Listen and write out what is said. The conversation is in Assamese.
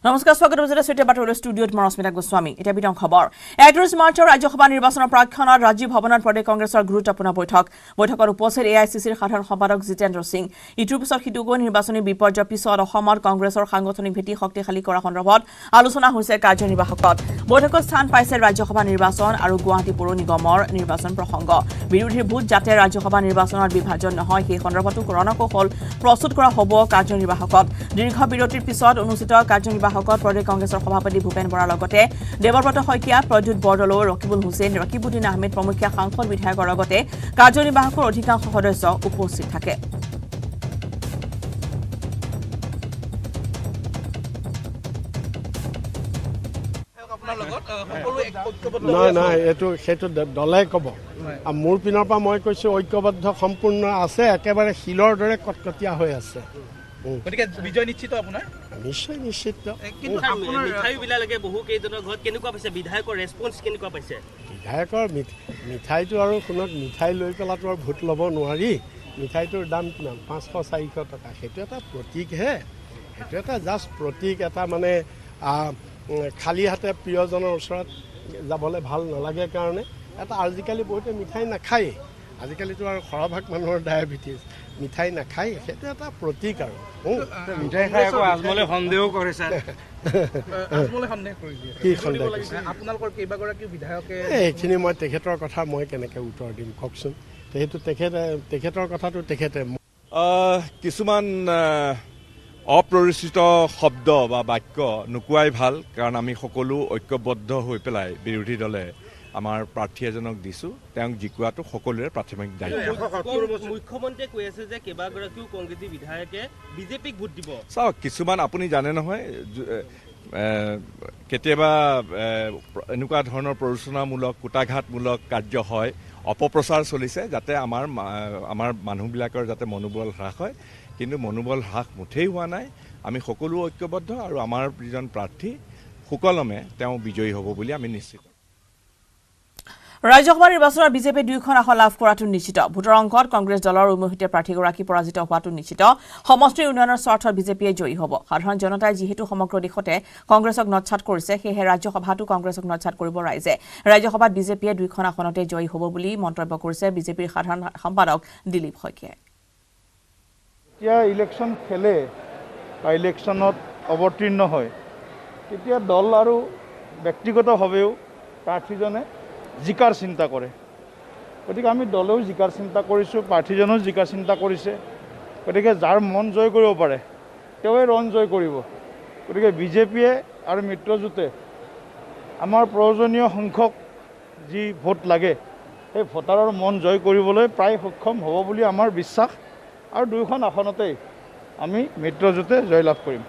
নমস্কাৰ স্বাগত কৰিছে সৈতে বাতৰি ষ্টুডিঅ'ত মৰস্মিতা গোস্বামী এতিয়া বিতং খবৰ 31 মাৰ্চৰ ৰাজ্যসভা নিৰ্বাচনৰ প্ৰাক্ষণত ৰাজ্যিক ভৱনত প্ৰদেশ কংগ্ৰেছৰ গুৰুত্বপূৰ্ণ বৈঠকত উপস্থিত AICCৰ সাধাৰণ সম্পাদক জিতেন্দ্ৰ সিং ইটোৰ পিছত সিটোকৈ নিৰ্বাচনী বিপৰ্যয়ৰ পিছত অসমত কংগ্ৰেছৰ সাংগঠনিক ভেটি শক্তিশালী কৰা সন্দৰ্ভত আলোচনা হৈছে কাৰ্যনিৰ্বাহকত বৈঠকত স্থান পাইছে ৰাজ্যসভা নিৰ্বাচন আৰু গুৱাহাটী পৌৰ নিগমৰ নিৰ্বাচন প্ৰসংগ বিৰোধীৰ ভোট যাতে ৰাজ্যসভা নিৰ্বাচনত বিভাজন নহয় সেই সন্দৰ্ভতো কৰণকৌশল প্ৰস্তুত কৰা হ'ব কাৰ্যনিৰ্বাহকত দীৰ্ঘ বিৰতিৰ পিছত অনুষ্ঠিত কাৰ্যনিৰ্বাহকত প্ৰদেশ কংগ্ৰেছৰ সভাপতি ভূপেন বৰাৰ লগতে দেৱব্ৰত শইকীয়া প্ৰদ্যুৎ বৰদলৈ ৰকিবুল হুছেইন ৰকিবুদ্দিন আহমেদ প্ৰমুখ্য সাংসদ বিধায়কৰ লগতে কাৰ্যনিৰ্বাহকৰ অধিকাংশ সদস্য উপস্থিত থাকে নাই সেইটো দলাই ক'ব মোৰ পিনৰ পৰা মই কৈছোঁ ঐক্যবদ্ধ সম্পূৰ্ণ আছে একেবাৰে শিলৰ দৰে কটকটীয়া হৈ আছে গতিকে বিজয় নিশ্চিত আপোনাৰ নিশ্চয় নিশ্চিত কিন্তু আপোনাৰ মিঠাই বিলাকে বহু কেইজনৰ ঘৰত কেনেকুৱা পাইছে বিধায়কৰ ৰেছপন্স কেনেকুৱা পাইছে বিধায়কৰ মিঠাইটো আৰু শুনক মিঠাই লৈ পেলাতো আৰু ভোট ল'ব নোৱাৰি মিঠাইটোৰ দাম কিমান 500-400 টকা সেইটো এটা প্ৰতীকহে সেইটো এটা জাষ্ট প্ৰতীক এটা মানে খালী হাতে প্ৰিয়জনৰ ওচৰত যাবলৈ ভাল নালাগে কাৰণে এটা আজিকালি বহুতে মিঠাই নাখায় আজিকালিতো আৰু সৰহভাগ মানুহৰ ডায়েবেটিছ মিঠাই নাখায় সেইটো এটা প্ৰতীক আৰু মিঠাই খাই আকৌ আজমলে সন্দেহ কৰিছে আজমলে সন্দেহ কৰি দিয়ে কি সন্দেহ কৰিছে আপোনালোকৰ কেইবাগৰাকী বিধায়কে এইখিনি মই তেখেতৰ কথা মই কেনেকৈ উত্তৰ দিম কওকচোন সেইটো তেখেতৰ কথাটো তেখেতে কিছুমান অপ্ৰৰোচিত শব্দ বা বাক্য নোকোৱাই ভাল কাৰণ আমি সকলো ঐক্যবদ্ধ হৈ পেলাই বিৰোধী দলে আমাৰ প্ৰাৰ্থী এজনক দিছোঁ তেওঁক জিকোৱাটো সকলোৰে প্ৰাথমিক দায়িত্ব মুখ্যমন্ত্ৰীয়ে কৈ আছে যে কেইবাগৰাকীও কংগ্ৰেছী বিধায়কে বিজেপিক ভোট দিব চাওক কিছুমান আপুনি জানে নহয় কেতিয়াবা এনেকুৱা ধৰণৰ প্ৰৰোচনামূলক কুটাঘাতমূলক কাৰ্য হয় অপপ্ৰচাৰ চলিছে যাতে আমাৰ মানুহবিলাকৰ যাতে মনোবল হ্ৰাস হয় কিন্তু মনোবল হ্ৰাস মুঠেই হোৱা নাই আমি সকলো ঐক্যবদ্ধ আৰু আমাৰ যিজন প্ৰাৰ্থী সুকলমে তেওঁ বিজয়ী হ'ব বুলি আমি নিশ্চিত ৰাজ্যসভা নিৰ্বাচনত বিজেপি 2খন আসন লাভ কৰাটো নিশ্চিত ভোটৰ অংকত কংগ্ৰেছ দলৰ উমৈহতীয়া প্ৰাৰ্থীগৰাকী পৰাজিত হোৱাটো নিশ্চিত সমষ্টিৰ উন্নয়নৰ স্বাৰ্থত বিজেপিয়ে জয়ী হ'ব সাধাৰণ জনতাই যিহেতু সমগ্ৰ দেশতে কংগ্ৰেছক নৎসাত কৰিছে সেয়েহে ৰাজ্যসভাতো কংগ্ৰেছক নৎসাত কৰিব ৰাইজে ৰাজ্যসভাত বিজেপিয়ে 2খন আসনতে জয়ী হ'ব বুলি মন্তব্য কৰিছে বিজেপিৰ সাধাৰণ সম্পাদক দিলীপ শইকীয়াই যেতিয়া ইলেকশ্যন খেলে বা ইলেকশ্যনত অৱতীৰ্ণ হয় তেতিয়া দল আৰু ব্যক্তিগতভাৱেও প্ৰাৰ্থীজনে জিকাৰ চিন্তা কৰে গতিকে আমি দলেও জিকাৰ চিন্তা কৰিছোঁ প্ৰাৰ্থীজনেও জিকাৰ চিন্তা কৰিছে গতিকে যাৰ মন জয় কৰিব পাৰে তেওঁৱে ৰণ জয় কৰিব গতিকে বিজেপিয়ে আৰু মিত্ৰজোঁটে আমাৰ প্ৰয়োজনীয় সংখ্যক যি ভোট লাগে সেই ভোটাৰৰ মন জয় কৰিবলৈ প্ৰায় সক্ষম হ'ব বুলি আমাৰ বিশ্বাস আৰু 2খন আসনতেই আমি মিত্ৰজোঁটে জয়লাভ কৰিম